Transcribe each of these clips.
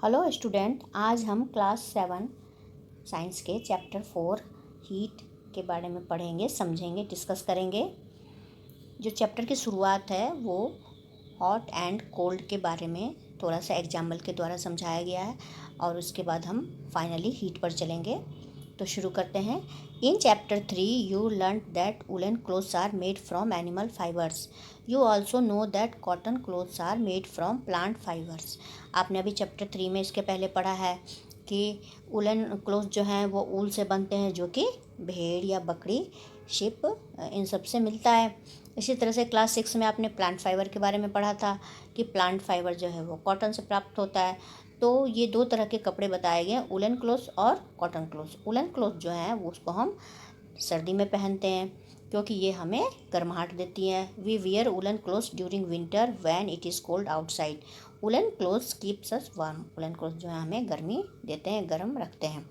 Hello student, आज हम class 7 science के चैप्टर 4 हीट के बारे में पढ़ेंगे, समझेंगे, डिस्कस करेंगे। जो चैप्टर की शुरुआत है वो हॉट एंड कोल्ड के बारे में थोड़ा सा एग्जाम्पल के द्वारा समझाया गया है और उसके बाद हम फाइनली हीट पर चलेंगे। तो शुरू करते हैं। In chapter 3 you learn that woollen clothes are made from animal fibres. You also know that cotton clothes are made from plant fibres. आपने अभी चैप्टर 3 में इसके पहले पढ़ा है कि वुलन क्लोथ जो हैं वो ऊल से बनते हैं, जो कि भेड़ या बकरी, शिप, इन सब से मिलता है। इसी तरह से क्लास 6 में आपने प्लांट फाइबर के बारे में पढ़ा था कि प्लांट फाइबर जो है वो कॉटन से प्राप्त होता है। तो ये दो तरह के कपड़े बताए गए हैं, वुलन क्लोथ्स और कॉटन क्लोथ्स। वुलन क्लोथ जो है वो उसको हम सर्दी में पहनते हैं क्योंकि ये हमें गर्माहट देती हैं। We wear woollen clothes during winter when it is cold outside. Woollen clothes keeps us warm. Woollen cloth जो है हमें गर्मी देते हैं, गर्म रखते हैं।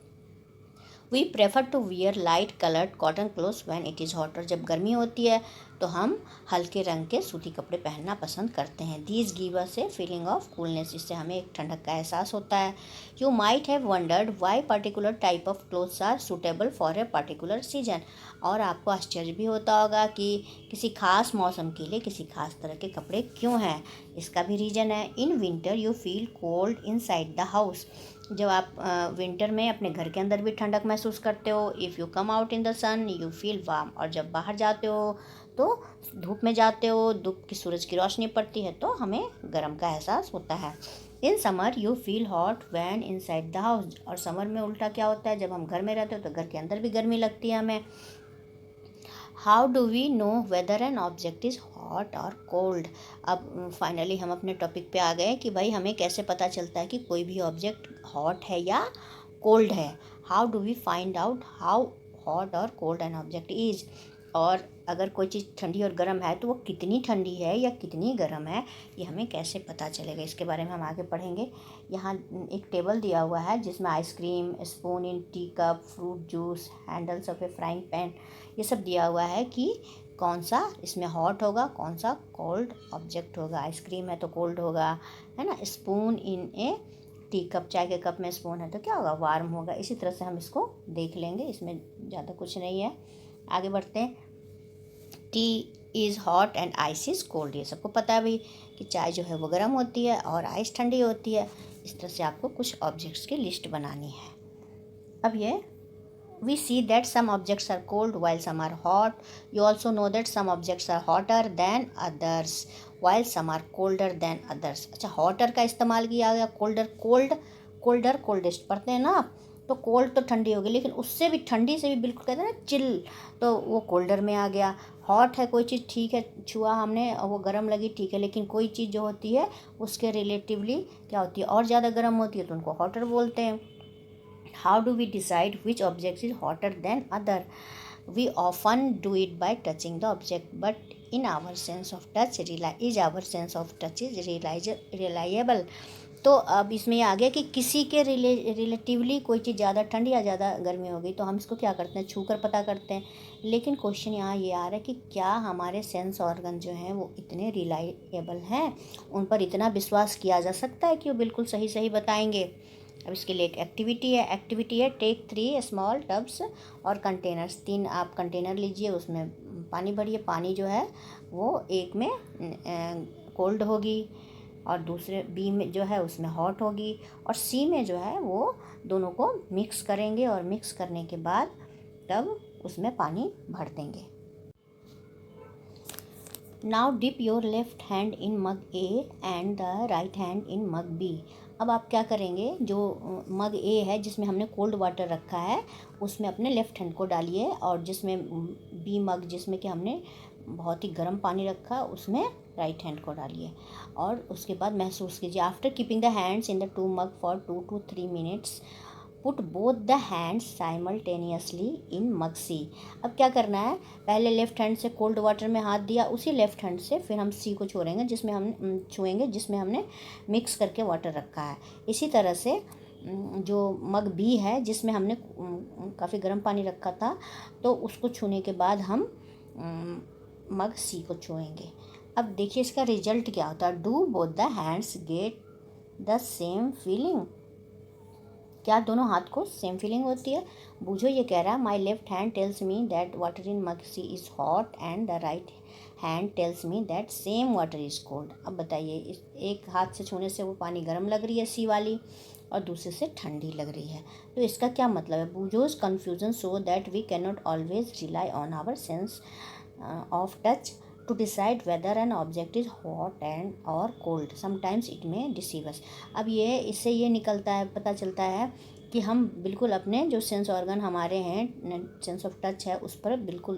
We prefer to wear light coloured cotton clothes when it is hotter. जब गर्मी होती है तो हम हल्के रंग के सूती कपड़े पहनना पसंद करते हैं। These give us a feeling of coolness. इससे हमें एक ठंडक का एहसास होता है। You might have wondered why particular type of clothes are suitable for a particular season. और आपको आश्चर्य भी होता होगा कि किसी खास मौसम के लिए किसी खास तरह के कपड़े क्यों हैं। इसका भी रीज़न है। In winter you feel cold in side the house. जब आप विंटर में अपने घर के अंदर भी ठंडक महसूस करते हो। If you come out in the sun you feel warm. और जब बाहर जाते हो तो धूप में जाते हो, धूप की सूरज की रोशनी पड़ती है तो हमें गर्म का एहसास होता है। In summer you feel hot van in side the house. और समर में उल्टा क्या होता है, जब हम घर में रहते हो तो घर के अंदर भी गर्मी लगती है हमें। How do we know whether an object is hot और कोल्ड। अब फाइनली हम अपने टॉपिक पे आ गए कि भाई हमें कैसे पता चलता है कि कोई भी ऑब्जेक्ट हॉट है या कोल्ड है। How do we find out how hot और कोल्ड एन ऑब्जेक्ट इज़। और अगर कोई चीज़ ठंडी और गर्म है तो वो कितनी ठंडी है या कितनी गर्म है, ये हमें कैसे पता चलेगा, इसके बारे में हम आगे पढ़ेंगे। यहाँ एक टेबल दिया हुआ है जिसमें ice cream, spoon in tea cup, fruit juice, handles of A frying pan, ये सब दिया हुआ है कि कौन सा इसमें हॉट होगा, कौन सा कोल्ड ऑब्जेक्ट होगा। आइसक्रीम है तो कोल्ड होगा, है ना। Spoon in A tea cup, चाय के कप में स्पून है तो क्या होगा, वार्म होगा। इसी तरह से हम इसको देख लेंगे, इसमें ज़्यादा कुछ नहीं है। आगे बढ़ते हैं। T is hot and ice is cold. ये सबको पता है भाई कि चाय जो है वो गर्म होती है और आइस ठंडी होती है। इस तरह से आपको कुछ ऑब्जेक्ट्स की लिस्ट बनानी है। अब ये we see that some objects are cold while some are hot. You also know that some objects are hotter than others while some are colder than others. अच्छा, hotter का इस्तेमाल किया गया, colder, cold, colder, coldest पढ़ते हैं ना आप, तो कोल्ड तो ठंडी होगी, लेकिन उससे भी ठंडी से भी बिल्कुल कहते हैं ना चिल, तो वो कोल्डर में आ गया। हॉट है कोई चीज़, ठीक है, छुआ हमने और वो गर्म लगी, ठीक है, लेकिन कोई चीज़ जो होती है उसके रिलेटिवली क्या होती है, और ज़्यादा गर्म होती है तो उनको हॉटर बोलते हैं। How do we decide which object is hotter than other? We often do it by touching the object, but in our sense of touch is our sense of touch is reliable. तो अब इसमें ये आ गया कि किसी के relatively कोई चीज़ ज़्यादा ठंडी या ज़्यादा गर्मी हो गई तो हम इसको क्या करते हैं, छू कर पता करते हैं। लेकिन क्वेश्चन यहाँ ये आ रहा है कि क्या हमारे सेंस ऑर्गन जो हैं वो इतने रिलायबल हैं, उन पर इतना विश्वास किया जा सकता है कि वो बिल्कुल सही सही बताएंगे। अब इसके लिए एक एक्टिविटी है टेक 3 स्मॉल टब्स और कंटेनर्स। 3 आप कंटेनर लीजिए, उसमें पानी भरिए। पानी जो है वो एक में कोल्ड होगी और दूसरे बी में जो है उसमें हॉट होगी, और सी में जो है वो दोनों को मिक्स करेंगे और मिक्स करने के बाद तब उसमें पानी भर देंगे। Now dip your left hand in mug A and the right hand in mug B. अब आप क्या करेंगे, जो मग ए है जिसमें हमने कोल्ड वाटर रखा है उसमें अपने लेफ़्ट हैंड को डालिए, और जिसमें बी मग जिसमें कि हमने बहुत ही गर्म पानी रखा उसमें राइट हैंड को डालिए। और उसके बाद महसूस कीजिए। After keeping the hands in the 2 mug for 2 to 3 minutes put both the hands simultaneously in mug C. अब क्या करना है, पहले लेफ़्ट हैंड से कोल्ड वाटर में हाथ दिया, उसी लेफ़्ट हैंड से फिर हम सी को छुएंगे जिसमें हमने मिक्स करके वाटर रखा है। इसी तरह से जो मग बी है जिसमें हमने काफ़ी गर्म पानी रखा था तो उसको छूने के बाद हम मग सी को छुएंगे। अब देखिए इसका रिजल्ट क्या होता है। Do both the hands get the same feeling. क्या दोनों हाथ को सेम फीलिंग होती है? बूझो ये कह रहा है my left hand tells me that water in mug C is hot and the right hand tells me that same water is cold. अब बताइए, इस एक हाथ से छूने से वो पानी गर्म लग रही है सी वाली, और दूसरे से ठंडी लग रही है। तो इसका क्या मतलब है? Boojho's confusion so that we can not always rely on our sense of touch to decide whether an object is hot and or cold. Sometimes it may deceive us. अब ये इससे ये निकलता है, पता चलता है कि हम बिल्कुल अपने जो सेंस ऑर्गन हमारे हैं, सेंस ऑफ टच है, उस पर बिल्कुल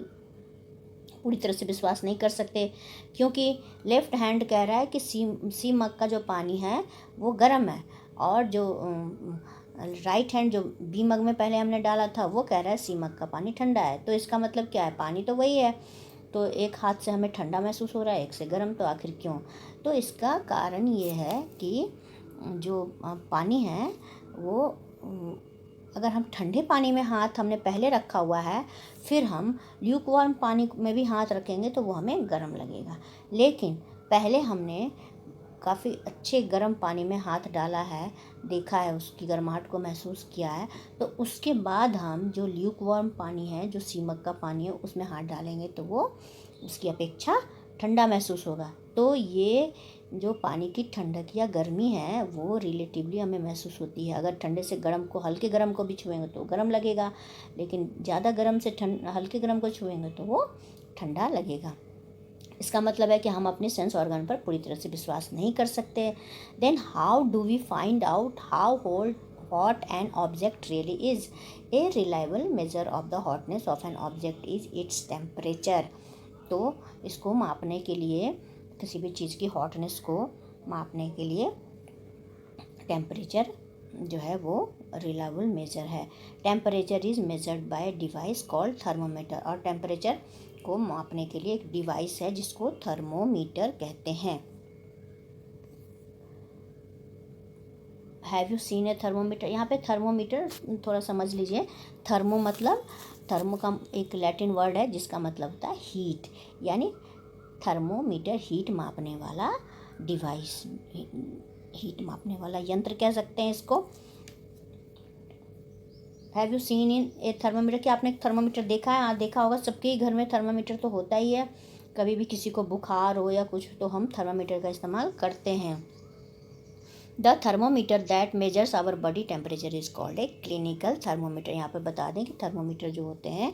पूरी तरह से विश्वास नहीं कर सकते, क्योंकि लेफ्ट हैंड कह रहा है कि सी मग का जो पानी है वो गर्म है, और जो राइट हैंड जो बी मग में पहले हमने डाला था वो कह रहा है सी मग का पानी ठंडा है। तो इसका मतलब क्या है? पानी तो वही है, तो एक हाथ से हमें ठंडा महसूस हो रहा है, एक से गर्म, तो आखिर क्यों? तो इसका कारण ये है कि जो पानी है वो अगर हम ठंडे पानी में हाथ हमने पहले रखा हुआ है, फिर हम ल्यूकवार्म पानी में भी हाथ रखेंगे तो वो हमें गर्म लगेगा। लेकिन पहले हमने काफ़ी अच्छे गर्म पानी में हाथ डाला है, देखा है, उसकी गर्माहट को महसूस किया है, तो उसके बाद हम जो ल्यूकवार्म पानी है, जो सीमक का पानी है, उसमें हाथ डालेंगे तो वो उसकी अपेक्षा ठंडा महसूस होगा। तो ये जो पानी की ठंडक या गर्मी है वो रिलेटिवली हमें महसूस होती है। अगर ठंडे से गर्म को, हल्के गर्म को भी छुएंगे तो गर्म लगेगा, लेकिन ज़्यादा गर्म से हल्के गर्म को छुएंगे तो वो ठंडा लगेगा। इसका मतलब है कि हम अपने सेंस ऑर्गन पर पूरी तरह से विश्वास नहीं कर सकते। Then how do we find out how hot an object really is? A reliable measure of the hotness of an object is its temperature. तो इसको मापने के लिए, किसी भी चीज़ की हॉटनेस को मापने के लिए टेम्परेचर जो है वो रिलायबल मेजर है। Temperature is measured by device called thermometer. और टेम्परेचर को मापने के लिए एक डिवाइस है जिसको थर्मोमीटर कहते हैं। Have you seen A thermometer? यहाँ पे थर्मोमीटर थोड़ा समझ लीजिए। थर्मो मतलब, थर्मो का एक लैटिन वर्ड है जिसका मतलब होता है हीट, यानी थर्मोमीटर हीट मापने वाला डिवाइस, हीट मापने वाला यंत्र कह सकते हैं इसको। Have you seen in A thermometer? क्या आपने थर्मामीटर देखा है? हाँ, देखा होगा, सबके ही घर में थर्मामीटर तो होता ही है। कभी भी किसी को बुखार हो या कुछ तो हम थर्मामीटर का इस्तेमाल करते हैं। The thermometer that measures our body temperature is called a clinical thermometer. यहाँ पर बता दें कि थर्मोमीटर जो होते हैं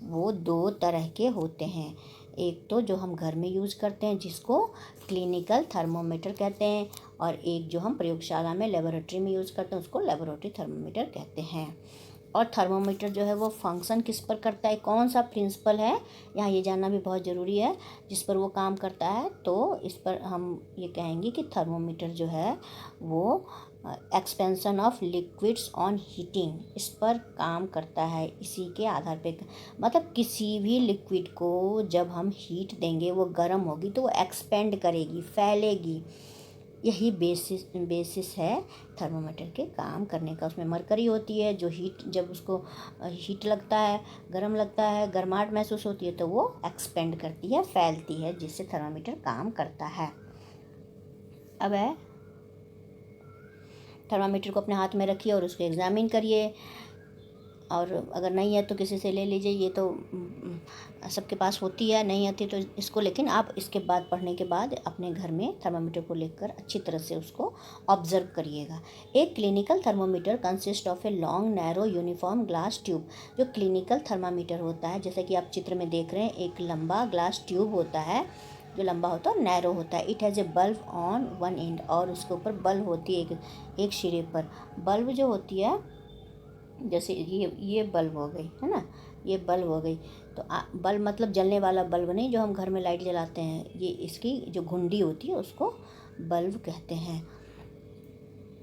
वो दो तरह के होते हैं। एक तो जो हम घर में यूज़ करते हैं जिसको क्लिनिकल थर्मोमीटर कहते हैं, और एक जो हम प्रयोगशाला में लेबोरेटरी में यूज़ करते हैं उसको लेबोरेटरी थर्मोमीटर कहते हैं। और थर्मोमीटर जो है वो फंक्शन किस पर करता है, कौन सा प्रिंसिपल है, यहाँ ये जानना भी बहुत ज़रूरी है जिस पर वो काम करता है। तो इस पर हम ये कहेंगे कि थर्मोमीटर जो है वो expansion of liquids on heating, इस पर काम करता है। इसी के आधार पे, मतलब किसी भी लिक्विड को जब हम हीट देंगे वो गर्म होगी तो वो एक्सपेंड करेगी, फैलेगी। यही बेसिस है थर्मोमीटर के काम करने का। उसमें मरकरी होती है जो हीट, जब उसको हीट लगता है, गर्म लगता है, गर्माहट महसूस होती है तो वो एक्सपेंड करती है, फैलती है, जिससे थर्मोमीटर काम करता है। अब है, थर्मामीटर को अपने हाथ में रखिए और उसको एग्जामिन करिए, और अगर नहीं है तो किसी से ले लीजिए। ये तो सबके पास होती है, नहीं आती तो इसको, लेकिन आप इसके बाद, पढ़ने के बाद अपने घर में थर्मामीटर को लेकर अच्छी तरह से उसको ऑब्जर्व करिएगा। एक clinical thermometer consist of a long narrow uniform glass tube. जो क्लिनिकल थर्मामीटर होता है, जैसे कि आप चित्र में देख रहे हैं, एक लंबा ग्लास ट्यूब होता है, जो लंबा होता है और नैरो होता है। It has a bulb on one and, और उसके ऊपर बल्ब होती है एक सिरे पर। बल्ब जो होती है, जैसे ये बल्ब हो गई है ना, ये बल्ब हो गई, तो बल्ब मतलब जलने वाला बल्ब नहीं, जो हम घर में लाइट जलाते हैं, ये इसकी जो घुंडी होती है उसको बल्ब कहते हैं।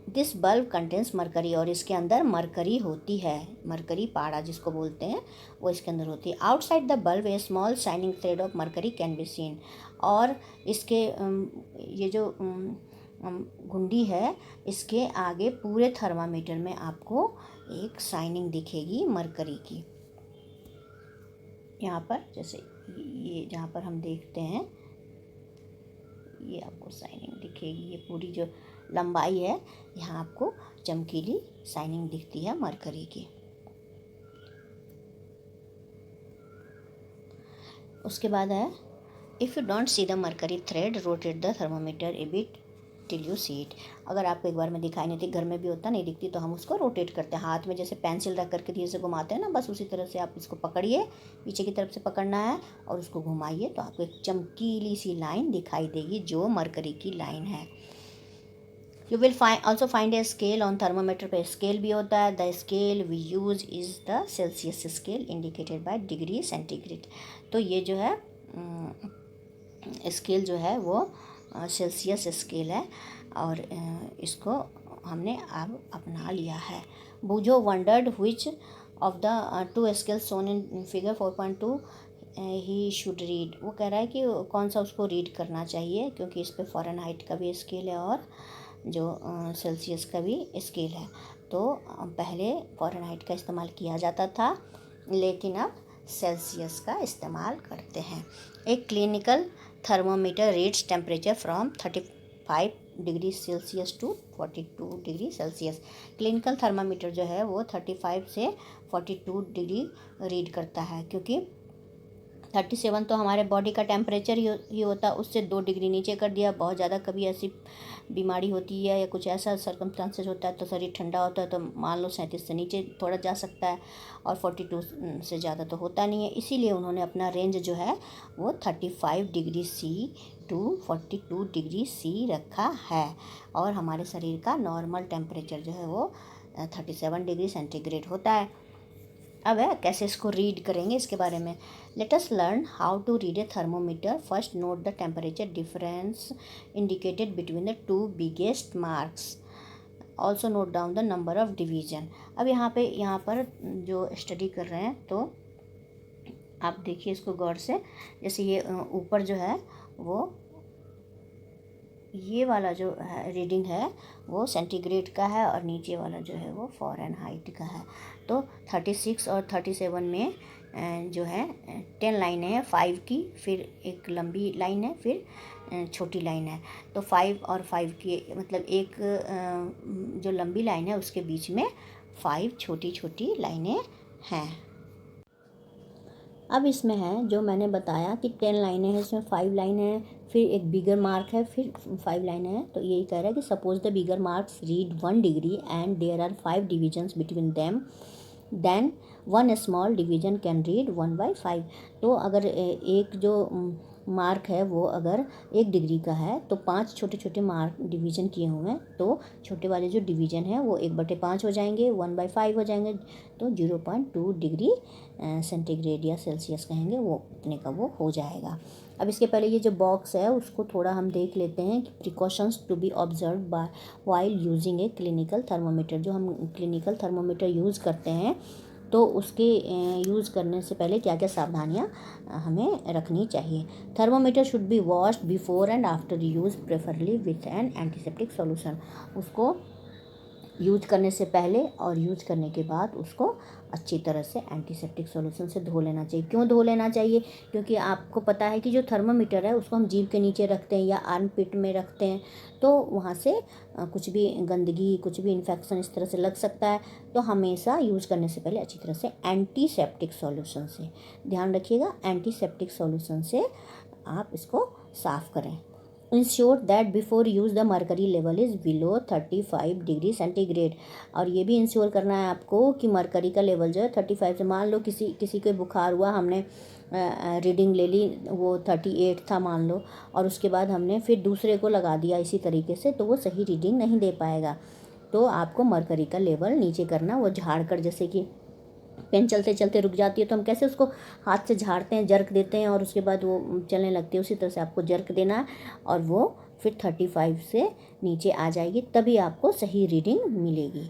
दिस बल्ब कंटेंस मरकरी, और इसके अंदर मरकरी होती है, मरकरी पाड़ा जिसको बोलते हैं वो इसके अंदर होती है। Outside the bulb A small shining thread of mercury can be seen, और इसके ये जो घुंडी है, इसके आगे पूरे थर्मामीटर में आपको एक शाइनिंग दिखेगी मरकरी की। यहाँ पर जैसे ये जहाँ पर हम देखते हैं, ये आपको शाइनिंग दिखेगी। ये पूरी जो लंबाई है, यहाँ आपको चमकीली शाइनिंग दिखती है मरकरी की। उसके बाद है if you don't see the mercury thread rotate the thermometer A bit till you see it. अगर आपको एक बार में दिखाई नहीं थी, घर में भी होता नहीं दिखती, तो हम उसको रोटेट करते हैं हाथ में, जैसे पेंसिल रख करके धीरे से घुमाते हैं ना, बस उसी तरह से आप इसको पकड़िए, पीछे की तरफ से पकड़ना है और उसको घुमाइए तो आपको एक चमकीली सी लाइन दिखाई देगी जो मरकरी की लाइन है। You will also find a scale on thermometer पे स्केल भी होता है। The scale we use is the Celsius scale indicated by degree centigrade. तो ये जो है स्केल जो है वो सेल्सियस स्केल है और इसको हमने अब अपना लिया है। Boojho wondered which of the two scales shown in figure 4.2 he should read. वो कह रहा है कि कौन सा उसको रीड करना चाहिए, क्योंकि इस पे फ़ारेनहाइट का भी स्केल है और जो सेल्सियस का भी स्केल है। तो पहले फ़ारेनहाइट का इस्तेमाल किया जाता था, लेकिन अब सेल्सियस का इस्तेमाल करते हैं। एक clinical thermometer reads temperature from 35 degree Celsius to 42 degree Celsius. Clinical thermometer जो है वो 35 से 42 डिग्री रीड करता है, क्योंकि 37 तो हमारे बॉडी का टेम्परेचर ही होता है, उससे 2 डिग्री नीचे कर दिया। बहुत ज़्यादा कभी ऐसी बीमारी होती है या कुछ ऐसा सर्कमस्टांसेस होता है तो शरीर ठंडा होता है, तो मान लो 37 से नीचे थोड़ा जा सकता है और 42 से ज़्यादा तो होता नहीं है। इसीलिए उन्होंने अपना रेंज जो है वो 35 degree C to 42 degree C रखा है। और हमारे शरीर का नॉर्मल टेम्परेचर जो है वो 37 डिग्री सेंटीग्रेड होता है। अब है कैसे इसको रीड करेंगे इसके बारे में। Let us learn how to read a thermometer. First note the temperature difference indicated between the two biggest marks. Also note down the number of division. अब यहाँ पर जो स्टडी कर रहे हैं तो आप देखिए इसको गौर से। जैसे ये ऊपर जो है वो ये वाला जो है रीडिंग है वो सेंटीग्रेड का है और नीचे वाला जो है वो फ़ारेनहाइट का है। तो 36 और 37 में जो है 10 लाइनें हैं 5 की, फिर एक लंबी लाइन है, फिर छोटी लाइन है। तो 5 और 5 की मतलब एक जो लंबी लाइन है उसके बीच में 5 छोटी छोटी लाइनें हैं। अब इसमें है जो मैंने बताया कि 10 लाइनें हैं, इसमें 5 लाइनें हैं, फिर एक बिगर मार्क है, फिर 5 लाइनें हैं। तो यही कह रहा है कि suppose the bigger marks read 1 degree and there are 5 divisions between them, then 1 small division can read 1/5। तो अगर एक जो मार्क है वो अगर 1 डिग्री का है तो 5 छोटे छोटे मार्क डिवीजन किए हुए हैं, तो छोटे वाले जो डिवीजन है वो 1/5 हो जाएंगे, 1/5 हो जाएंगे, तो 0.2 डिग्री सेंटीग्रेड या सेल्सियस कहेंगे वो उतने का वो हो जाएगा। अब इसके पहले ये जो बॉक्स है उसको थोड़ा हम देख लेते हैं कि precautions to be observe by while using a clinical thermometer. जो हम क्लिनिकल थर्मोमीटर यूज़ करते हैं तो उसके यूज़ करने से पहले क्या क्या सावधानियां हमें रखनी चाहिए। Thermometer should be washed before and after use, preferably with an antiseptic solution. उसको यूज करने से पहले और यूज करने के बाद उसको अच्छी तरह से एंटीसेप्टिक सॉल्यूशन से धो लेना चाहिए। क्यों धो लेना चाहिए? क्योंकि आपको पता है कि जो थर्मोमीटर है उसको हम जीभ के नीचे रखते हैं या आर्म पिट में रखते हैं, तो वहाँ से कुछ भी गंदगी, कुछ भी इन्फेक्शन इस तरह से लग सकता है। तो हमेशा यूज़ करने से पहले अच्छी तरह से एंटीसेप्टिक सॉल्यूशन से, ध्यान रखिएगा, एंटीसेप्टिक सॉल्यूशन से आप इसको साफ़ करें। Ensure that before use the mercury level is below 35 degree centigrade. और ये भी इंश्योर करना है आपको कि मरकरी का लेवल जो है 35 से, मान लो किसी को बुखार हुआ, हमने रीडिंग ले ली, वो 38 था मान लो, और उसके बाद हमने फिर दूसरे को लगा दिया इसी तरीके से, तो वो सही रीडिंग नहीं दे पाएगा। तो आपको मरकरी का लेवल नीचे करना, वो झाड़ कर, जैसे कि पेन चलते चलते रुक जाती है तो हम कैसे उसको हाथ से झाड़ते हैं, जर्क देते हैं और उसके बाद वो चलने लगती है, उसी तरह से आपको जर्क देना है और वो फिर 35 से नीचे आ जाएगी, तभी आपको सही रीडिंग मिलेगी।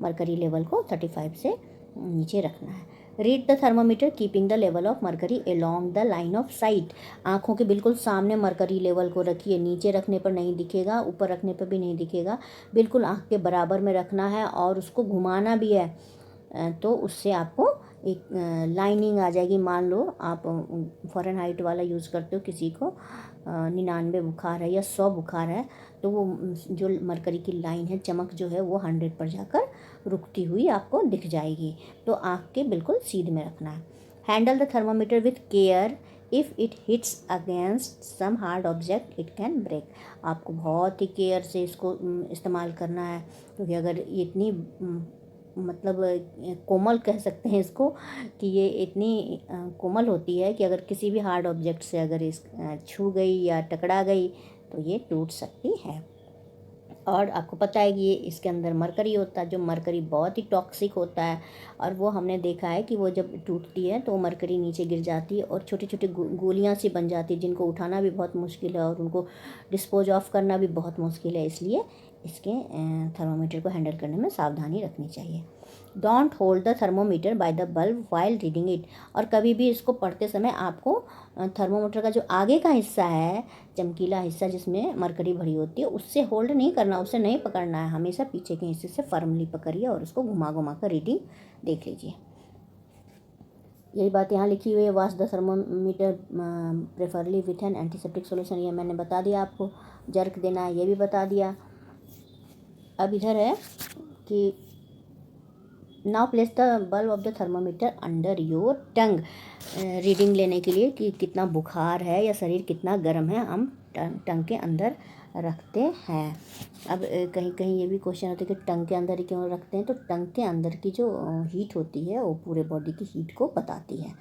मरकरी लेवल को 35 से नीचे रखना है। Read the thermometer keeping the level of mercury along the line of site. आँखों के बिल्कुल सामने मरकरी लेवल को रखिए, नीचे रखने पर नहीं दिखेगा, ऊपर रखने पर भी नहीं दिखेगा, बिल्कुल आँख के बराबर में रखना है और उसको घुमाना भी है, तो उससे आपको एक लाइनिंग आ जाएगी। मान लो आप फ़ारेनहाइट वाला यूज़ करते हो, किसी को 99 बुखार है या 100 बुखार है, तो वो जो मरकरी की लाइन है, चमक जो है वो 100 पर जाकर रुकती हुई आपको दिख जाएगी। तो आँख के बिल्कुल सीध में रखना है। Handle the thermometer with care, if it hits against some hard object it can break. आपको बहुत ही केयर से इसको इस्तेमाल करना है, क्योंकि अगर ये इतनी मतलब कोमल कह सकते हैं इसको, कि ये इतनी कोमल होती है कि अगर किसी भी हार्ड ऑब्जेक्ट से अगर इस छू गई या टकरा गई तो ये टूट सकती है। और आपको पता है कि ये इसके अंदर मरकरी होता है, जो मरकरी बहुत ही टॉक्सिक होता है, और वो हमने देखा है कि वो जब टूटती है तो वो मरकरी नीचे गिर जाती है और छोटी छोटी गोलियां सी बन जाती है, जिनको उठाना भी बहुत मुश्किल है और उनको डिस्पोज ऑफ करना भी बहुत मुश्किल है। इसलिए इसके थर्मामीटर को हैंडल करने में सावधानी रखनी चाहिए। Don't hold the thermometer by the bulb while reading it. और कभी भी इसको पढ़ते समय आपको थर्मोमीटर का जो आगे का हिस्सा है, चमकीला हिस्सा जिसमें मरकरी भरी होती है, उससे होल्ड नहीं करना, उससे नहीं पकड़ना है। हमेशा पीछे के हिस्से से फर्मली पकड़िए और उसको घुमा घुमा कर रीडिंग देख लीजिए। यही बात यहाँ लिखी हुई है, wash the thermometer preferably with an antiseptic solution. ये मैंने बता दिया आपको। जर्क देना है ये भी बता दिया। अब इधर है कि now place the bulb of the thermometer under your tongue. Reading लेने के लिए कि कितना बुखार है या शरीर कितना गर्म है, हम टंग के अंदर रखते हैं। अब कहीं कहीं ये भी क्वेश्चन होता है कि टंग के अंदर ही क्यों रखते हैं, तो टंग के अंदर की जो हीट होती है वो पूरे बॉडी की हीट को बताती है,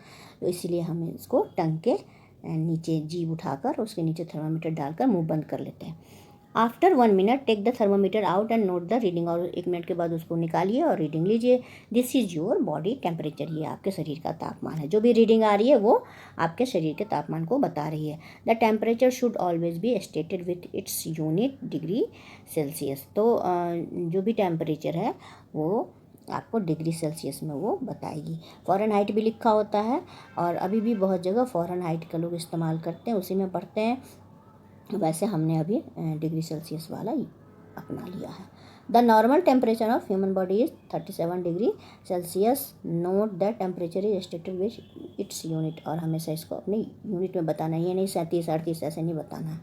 तो इसीलिए हम इसको टंग के नीचे जीभ उठाकर उसके नीचे थर्मामीटर डालकर मुंह बंद कर लेते हैं। After 1 minute take the thermometer out and note the reading. और 1 मिनट के बाद उसको निकालिए और रीडिंग लीजिए। This is your body temperature. ये आपके शरीर का तापमान है। जो भी रीडिंग आ रही है वो आपके शरीर के तापमान को बता रही है। The temperature should always be stated with its unit degree Celsius. तो जो भी टेम्परेचर है वो आपको डिग्री सेल्सियस में वो बताएगी। फ़ारेनहाइट भी लिखा होता है, और अभी भी बहुत जगह फ़ारेनहाइट का लोग इस्तेमाल करते हैं, उसी में पढ़ते हैं। वैसे हमने अभी डिग्री सेल्सियस वाला ही अपना लिया है। The normal temperature of human body is 37 degree Celsius. Note the temperature is stated with its unit. और हमेशा इसको अपनी यूनिट में बताना है, ये नहीं 37 38 ऐसे नहीं बताना है।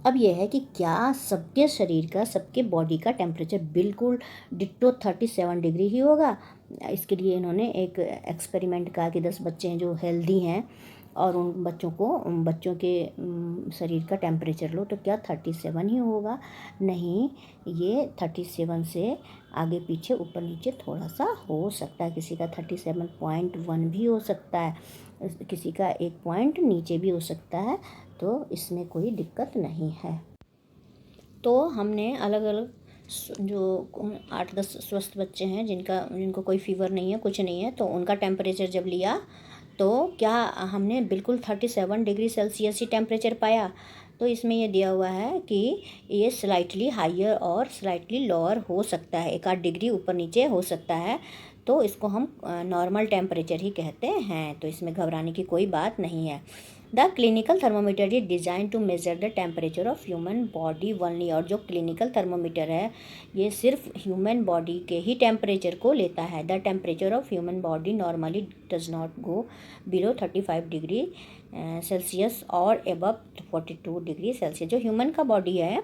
अब यह है कि क्या सबके शरीर का, सबके बॉडी का टेम्परेचर बिल्कुल डिट्टो 37 डिग्री ही होगा। इसके लिए इन्होंने एक एक्सपेरिमेंट कहा कि 10 बच्चे हैं जो हेल्दी हैं, और उन बच्चों के शरीर का टेम्परेचर लो, तो क्या 37 ही होगा? नहीं, ये 37 से आगे पीछे ऊपर नीचे थोड़ा सा हो सकता है। किसी का 37.1 भी हो सकता है, किसी का 1 पॉइंट नीचे भी हो सकता है, तो इसमें कोई दिक्कत नहीं है। तो हमने अलग अलग जो 8-10 स्वस्थ बच्चे हैं जिनको कोई फीवर नहीं है, कुछ नहीं है, तो उनका टेम्परेचर जब लिया तो क्या हमने बिल्कुल 37 डिग्री सेल्सियस ही टेम्परेचर पाया? तो इसमें ये दिया हुआ है कि ये स्लाइटली हाइयर और स्लाइटली लोअर हो सकता है, 1-8 डिग्री ऊपर नीचे हो सकता है, तो इसको हम नॉर्मल टेम्परेचर ही कहते हैं। तो इसमें घबराने की कोई बात नहीं है। The clinical thermometer is design to measure the temperature of human body only. और जो क्लिनिकल थर्मोमीटर है ये सिर्फ ह्यूमन बॉडी के ही टेम्परेचर को लेता है। The temperature of human body normally does not go below 35 degree Celsius और एबव 42 डिग्री सेल्सियस। जो ह्यूमन का बॉडी है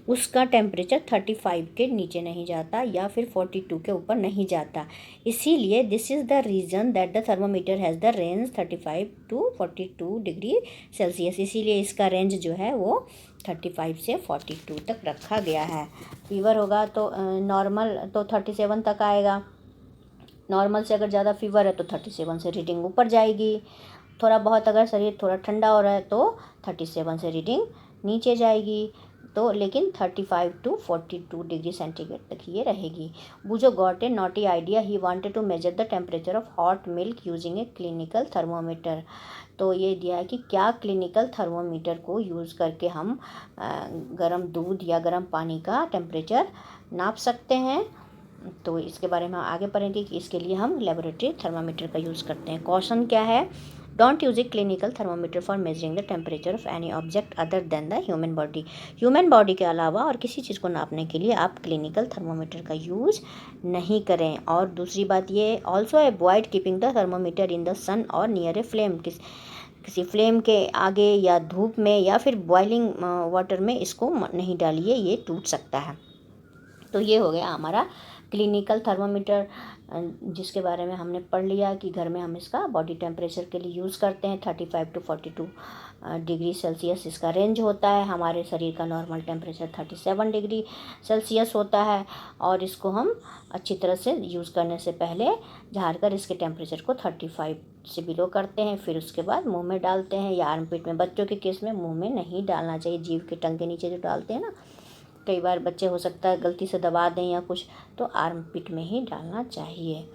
उसका टेम्परेचर 35 के नीचे नहीं जाता या फिर 42 के ऊपर नहीं जाता। इसीलिए this is the reason that the thermometer has the range 35 to 42 degree Celsius. इसीलिए इसका रेंज जो है वो 35 से 42 तक रखा गया है। फीवर होगा तो नॉर्मल तो 37 तक आएगा। नॉर्मल से अगर ज़्यादा फीवर है तो 37 से रीडिंग ऊपर जाएगी। थोड़ा बहुत अगर शरीर थोड़ा ठंडा हो रहा है तो 37 से रीडिंग नीचे जाएगी। तो लेकिन 35 to 42 डिग्री सेंटीग्रेड तक ये रहेगी। Boojho got a naughty idea, he wanted to measure the temperature of hot milk using a clinical thermometer. तो ये दिया है कि क्या क्लिनिकल थर्मोमीटर को यूज़ करके हम गर्म दूध या गर्म पानी का टेम्परेचर नाप सकते हैं। तो इसके बारे में आगे पढ़ेंगे कि इसके लिए हम लेबोरेटरी थर्मामीटर का यूज़ करते हैं। क्वेश्चन क्या है? Don't use A clinical thermometer for measuring the temperature of any object other than the human body. Human body के अलावा और किसी चीज़ को नापने के लिए आप क्लिनिकल थर्मोमीटर का यूज़ नहीं करें। और दूसरी बात ये, also avoid keeping the thermometer in the sun or near a flame. किसी फ्लेम के आगे या धूप में या फिर बॉइलिंग वाटर में इसको नहीं डालिए, ये टूट सकता है। तो ये हो गया हमारा क्लिनिकल थर्मोमीटर, जिसके बारे में हमने पढ़ लिया कि घर में हम इसका बॉडी टेम्परेचर के लिए यूज़ करते हैं। 35 to 42 डिग्री सेल्सियस इसका रेंज होता है। हमारे शरीर का नॉर्मल टेम्परेचर 37 डिग्री सेल्सियस होता है। और इसको हम अच्छी तरह से यूज़ करने से पहले झाड़ कर इसके टेम्परेचर को 35 से बिलो करते हैं, फिर उसके बाद मुंह में डालते हैं या आर्मपिट में। बच्चों के केस में मुंह में नहीं डालना चाहिए, जीभ के टंग के नीचे जो डालते हैं ना, कई बार बच्चे हो सकता है गलती से दबा दें या कुछ, तो आर्मपिट में ही डालना चाहिए।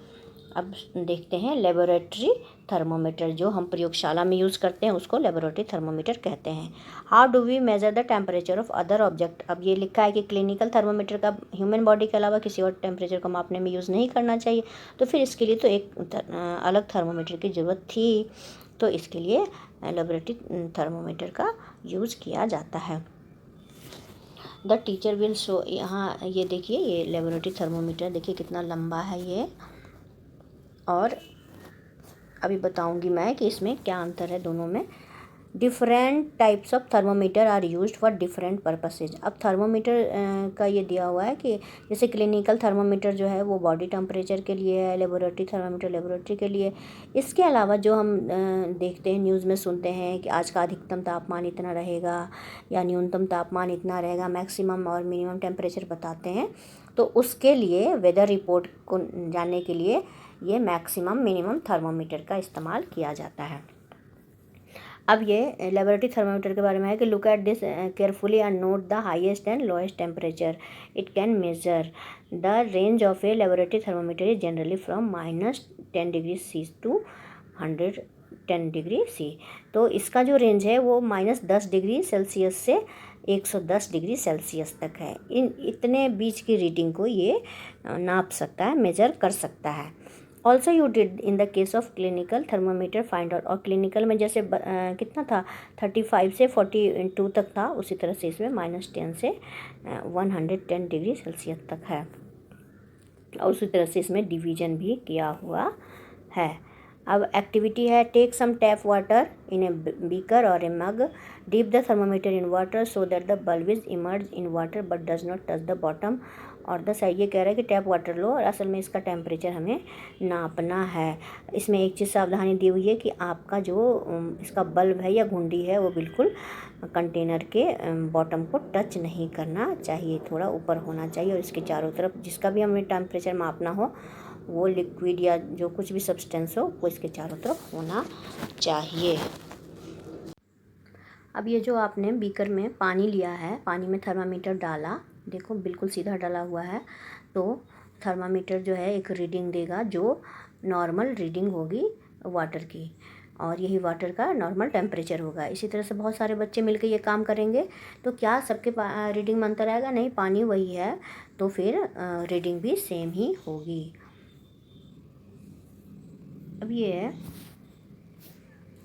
अब देखते हैं लेबोरेटरी थर्मोमीटर, जो हम प्रयोगशाला में यूज़ करते हैं उसको लेबोरेटरी थर्मोमीटर कहते हैं। How do we measure the temperature of other object. अब ये लिखा है कि क्लिनिकल थर्मोमीटर का ह्यूमन बॉडी के अलावा किसी और टेम्परेचर को मापने में यूज़ नहीं करना चाहिए, तो फिर इसके लिए तो एक अलग थर्मोमीटर की ज़रूरत थी, तो इसके लिए लेबोरेटरी थर्मोमीटर का यूज़ किया जाता है। द टीचर विल शो, यहाँ ये देखिए, ये लेबोरेटरी थर्मोमीटर देखिए कितना लंबा है ये। और अभी बताऊंगी मैं कि इसमें क्या अंतर है दोनों में। Different types of thermometer are used for different purposes. अब थर्मोमीटर का ये दिया हुआ है कि जैसे क्लिनिकल थर्मोमीटर जो है वो बॉडी टेम्परेचर के लिए है, लेबोरेटरी थर्मोमीटर लेबोरेटरी के लिए। इसके अलावा जो हम देखते हैं, न्यूज़ में सुनते हैं कि आज का अधिकतम तापमान इतना रहेगा या न्यूनतम तापमान इतना रहेगा, मैक्सिमम और मिनिमम टेम्परेचर बताते हैं, तो उसके लिए वेदर रिपोर्ट को जानने के लिए ये मैक्सिमम मिनिमम थर्मोमीटर का इस्तेमाल किया जाता है। अब ये लेबोरेटरी थर्मोमीटर के बारे में है कि look at this carefully and note the highest and lowest temperature it can measure. The range of a laboratory thermometer is generally from -10 degree C to 110 degree C. तो इसका जो रेंज है वो -10 डिग्री सेल्सियस से 110 degree Celsius तक है। इतने बीच की रीडिंग को ये नाप सकता है, मेजर कर सकता है। Also you did in the case of clinical thermometer find out. और क्लिनिकल में जैसे कितना था, 35 से 42 तक था, उसी तरह से इसमें -10 से 110 डिग्री सेल्सियस तक है। और उसी तरह से इसमें डिवीजन भी किया हुआ है। अब एक्टिविटी है, take some tap water in a beaker or a mug, dip the thermometer in water so that the bulb is immerse in water but does not touch the bottom or the side. ये कह रहा है कि tap water लो और असल में इसका temperature हमें नापना है। इसमें एक चीज़ सावधानी दी हुई है कि आपका जो इसका बल्ब है या घुंडी है वो बिल्कुल कंटेनर के बॉटम को टच नहीं करना चाहिए, थोड़ा ऊपर होना चाहिए। और इसके चारों तरफ जिसका भी हमें टेम्परेचर मापना हो, वो लिक्विड या जो कुछ भी सब्सटेंस हो वो इसके चारों तरफ होना चाहिए। अब ये जो आपने बीकर में पानी लिया है, पानी में थर्मामीटर डाला, देखो बिल्कुल सीधा डाला हुआ है, तो थर्मामीटर जो है एक रीडिंग देगा जो नॉर्मल रीडिंग होगी वाटर की, और यही वाटर का नॉर्मल टेम्परेचर होगा। इसी तरह से बहुत सारे बच्चे मिलकर ये काम करेंगे, तो क्या सबके रीडिंग में अंतर आएगा? नहीं, पानी वही है तो फिर रीडिंग भी सेम ही होगी। अब ये है,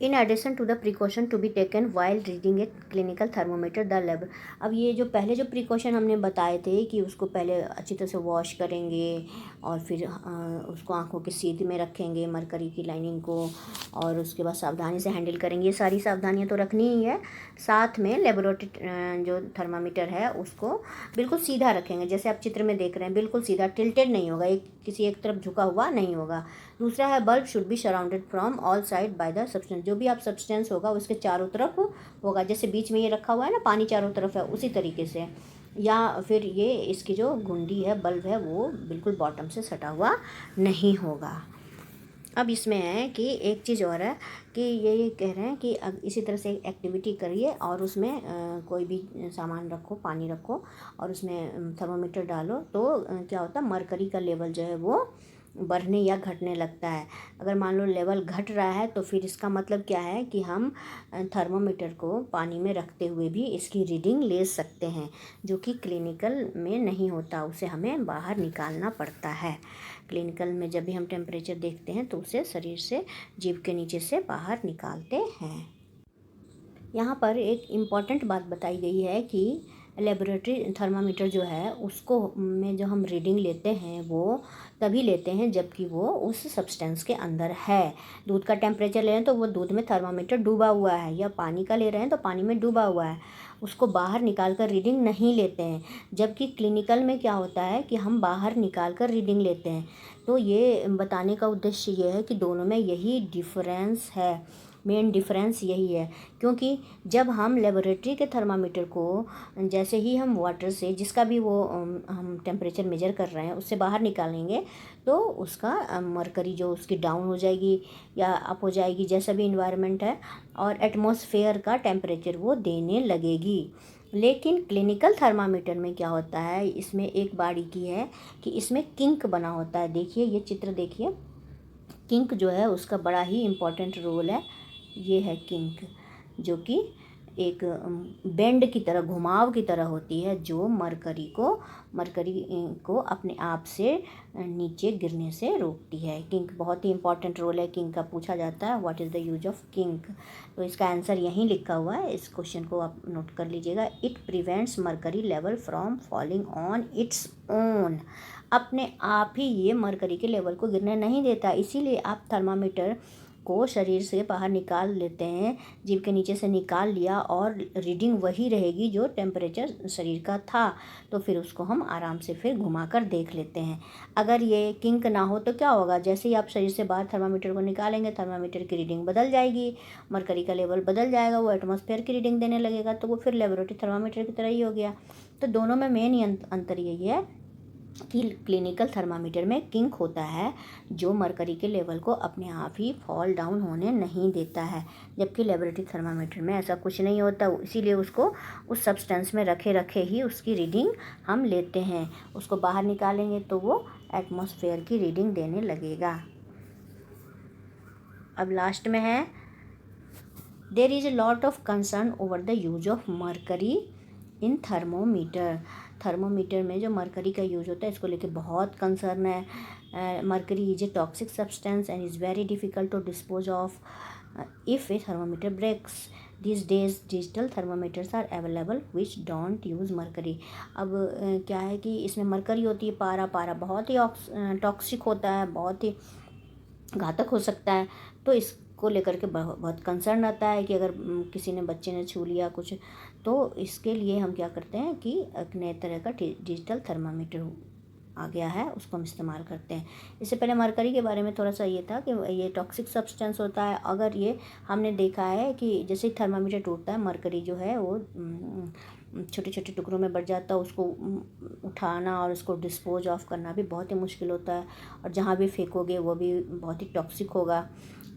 in addition to the precaution to be taken while reading a clinical thermometer the lab. अब ये जो पहले जो प्रिकॉशन हमने बताए थे कि उसको पहले अच्छी तरह से वॉश करेंगे और फिर उसको आंखों के सीध में रखेंगे मरकरी की लाइनिंग को, और उसके बाद सावधानी से हैंडल करेंगे। ये सारी सावधानियां तो रखनी ही है। साथ में लेबोरेटरी जो थर्मामीटर है उसको बिल्कुल सीधा रखेंगे, जैसे आप चित्र में देख रहे हैं, बिल्कुल सीधा, टिल्टेड नहीं होगा, किसी एक तरफ झुका हुआ नहीं होगा। दूसरा है, bulb should be surrounded from all side by the substance. जो भी आप सब्सटेंस होगा उसके चारों तरफ होगा, जैसे बीच में ये रखा हुआ है ना, पानी चारों तरफ है, उसी तरीके से। या फिर ये इसकी जो घुंडी है, बल्ब है, वो बिल्कुल बॉटम से सटा हुआ नहीं होगा। अब इसमें है कि एक चीज़ और है कि ये कह रहे हैं कि इसी तरह से एक्टिविटी करिए और उसमें कोई भी सामान रखो, पानी रखो और उसमें थर्मोमीटर डालो, तो क्या होता है, मरकरी का लेवल जो है वो बढ़ने या घटने लगता है। अगर मान लो लेवल घट रहा है तो फिर इसका मतलब क्या है कि हम थर्मोमीटर को पानी में रखते हुए भी इसकी रीडिंग ले सकते हैं, जो कि क्लिनिकल में नहीं होता, उसे हमें बाहर निकालना पड़ता है। क्लिनिकल में जब भी हम टेम्परेचर देखते हैं तो उसे शरीर से जीभ के नीचे से बाहर निकालते हैं। यहाँ पर एक इम्पॉर्टेंट बात बताई गई है कि लेबोरेटरी थर्मामीटर जो है उसको में जो हम रीडिंग लेते हैं वो तभी लेते हैं जबकि वो उस सब्सटेंस के अंदर है। दूध का टेम्परेचर ले रहे हैं तो वो दूध में थर्मामीटर डूबा हुआ है, या पानी का ले रहे हैं तो पानी में डूबा हुआ है, उसको बाहर निकाल कर रीडिंग नहीं लेते हैं। जबकि क्लिनिकल में क्या होता है कि हम बाहर निकाल कर रीडिंग लेते हैं। तो ये बताने का उद्देश्य ये है कि दोनों में यही डिफरेंस है, मेन डिफरेंस यही है। क्योंकि जब हम लेबोरेटरी के थर्मामीटर को जैसे ही हम वाटर से जिसका भी वो हम टेम्परेचर मेजर कर रहे हैं उससे बाहर निकालेंगे तो उसका मरकरी जो उसकी डाउन हो जाएगी या अप हो जाएगी, जैसा भी इन्वायरमेंट है, और एटमॉस्फेयर का टेम्परेचर वो देने लगेगी। लेकिन क्लिनिकल थर्मामीटर में क्या होता है, इसमें एक बारीकी है कि इसमें किंक बना होता है। देखिए ये चित्र देखिए, किंक जो है उसका बड़ा ही इम्पोर्टेंट रोल है। ये है किंक, जो कि एक बेंड की तरह, घुमाव की तरह होती है, जो मरकरी को अपने आप से नीचे गिरने से रोकती है। किंक बहुत ही इम्पॉर्टेंट रोल है किंक का। पूछा जाता है what is the use of kink, तो इसका आंसर यहीं लिखा हुआ है, इस क्वेश्चन को आप नोट कर लीजिएगा। It prevents mercury level from falling on its own. अपने आप ही ये मरकरी के लेवल को गिरने नहीं देता, इसीलिए आप थर्मामीटर को शरीर से बाहर निकाल लेते हैं, जीभ के नीचे से निकाल लिया और रीडिंग वही रहेगी जो टेम्परेचर शरीर का था, तो फिर उसको हम आराम से फिर घुमाकर देख लेते हैं। अगर ये किंक ना हो तो क्या होगा, जैसे ही आप शरीर से बाहर थर्मामीटर को निकालेंगे थर्मामीटर की रीडिंग बदल जाएगी, मरकरी का लेवल बदल जाएगा, वो एटमॉस्फेयर की रीडिंग देने लगेगा, तो वो फिर लेबोरेटरी थर्मामीटर की तरह ही हो गया। तो दोनों में मेन अंतर यही है कि क्लिनिकल थर्मामीटर में किंक होता है जो मरकरी के लेवल को अपने आप ही फॉल डाउन होने नहीं देता है, जबकि लेबोरेटरी थर्मामीटर में ऐसा कुछ नहीं होता। इसीलिए उसको उस सब्सटेंस में रखे ही उसकी रीडिंग हम लेते हैं। उसको बाहर निकालेंगे तो वो एटमॉस्फेयर की रीडिंग देने लगेगा। अब लास्ट में है, there is a lot of concern over the use of mercury in thermometer. Thermometer में जो मरकरी का यूज होता है इसको लेके बहुत कंसर्न है। Mercury is a toxic substance and is very difficult to dispose of if a thermometer breaks. These days digital thermometers are available which don't use mercury. अब क्या है कि इसमें मरकरी होती है, पारा बहुत ही टॉक्सिक होता है, बहुत ही घातक हो सकता है। तो इसको लेकर के बहुत कंसर्न आता है कि अगर किसी ने बच्चे ने छू लिया कुछ, तो इसके लिए हम क्या करते हैं कि एक नए तरह का डिजिटल थर्मामीटर आ गया है, उसको हम इस्तेमाल करते हैं। इससे पहले मरकरी के बारे में थोड़ा सा ये था कि ये टॉक्सिक सब्सटेंस होता है। अगर ये हमने देखा है कि जैसे ही थर्मामीटर टूटता है मरकरी जो है वो छोटे छोटे टुकड़ों में बढ़ जाता है, उसको उठाना और उसको डिस्पोज ऑफ करना भी बहुत ही मुश्किल होता है, और जहाँ भी फेंकोगे वो भी बहुत ही टॉक्सिक होगा।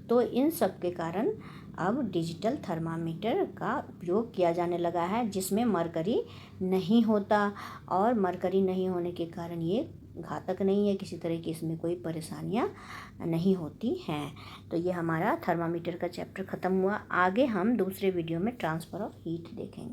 तो इन सब के कारण अब डिजिटल थर्मामीटर का उपयोग किया जाने लगा है जिसमें मरकरी नहीं होता, और मरकरी नहीं होने के कारण ये घातक नहीं है, किसी तरह की इसमें कोई परेशानियां नहीं होती हैं। तो ये हमारा थर्मामीटर का चैप्टर ख़त्म हुआ। आगे हम दूसरे वीडियो में ट्रांसफ़र ऑफ हीट देखेंगे।